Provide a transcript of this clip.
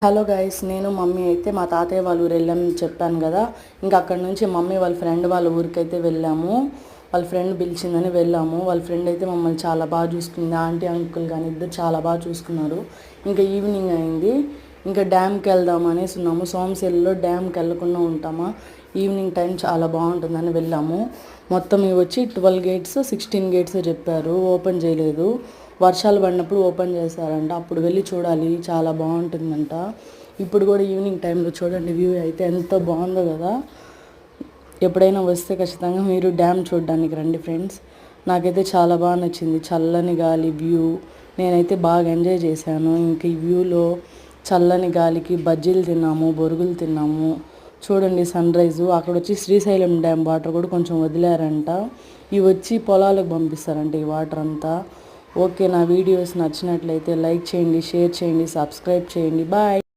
Hello guys, నేను mummy అయితే మా తాతయ్య వాళ్ళ ఊరు వెళ్ళామని చెప్పాను కదా. ఇంకా అక్కడ నుంచి మమ్మీ వాళ్ళ ఫ్రెండ్ వాళ్ళ ఊరికైతే వెళ్ళాము. వాళ్ళ ఫ్రెండ్ పిలిచిందని వెళ్ళాము. వాళ్ళ ఫ్రెండ్ అయితే మమ్మల్ని చాలా బాగా చూసుకుంది. ఆంటీ అంకుల్ కానీ ఇద్దరు చాలా బాగా చూసుకున్నారు. ఇంకా ఈవినింగ్ అయింది. ఇంకా డ్యామ్కి వెళ్దాం అనేసి ఉన్నాము. సోమశిలలో డ్యామ్కి వెళ్ళకుండా ఉంటామా, ఈవినింగ్ టైం చాలా బాగుంటుందని వెళ్ళాము. మొత్తం ఇవి వచ్చి 12 గేట్స్ 16 గేట్స్ చెప్పారు, ఓపెన్ చేయలేదు. వర్షాలు పడినప్పుడు ఓపెన్ చేశారంట, అప్పుడు వెళ్ళి చూడాలి, చాలా బాగుంటుందంట. ఇప్పుడు కూడా ఈవినింగ్ టైంలో చూడండి, వ్యూ అయితే ఎంత బాగుందో కదా. ఎప్పుడైనా వస్తే ఖచ్చితంగా మీరు డ్యామ్ చూడడానికి రండి ఫ్రెండ్స్. నాకైతే చాలా బాగా నచ్చింది, చల్లని గాలి వ్యూ. నేనైతే బాగా ఎంజాయ్ చేశాను. ఇంక ఈ వ్యూలో చల్లని గాలికి బజ్జీలు తిన్నాము, బొరుగులు తిన్నాము. చూడండి సన్ రైజు. అక్కడ వచ్చి శ్రీశైలం డ్యామ్ వాటర్ కూడా కొంచెం వదిలారంట. ఇవి వచ్చి పొలాలకు పంపిస్తారంట ఈ వాటర్ అంతా. ఓకే, నా వీడియోస్ నచ్చినట్లయితే లైక్ చేయండి, షేర్ చేయండి, సబ్స్క్రైబ్ చేయండి. బాయ్.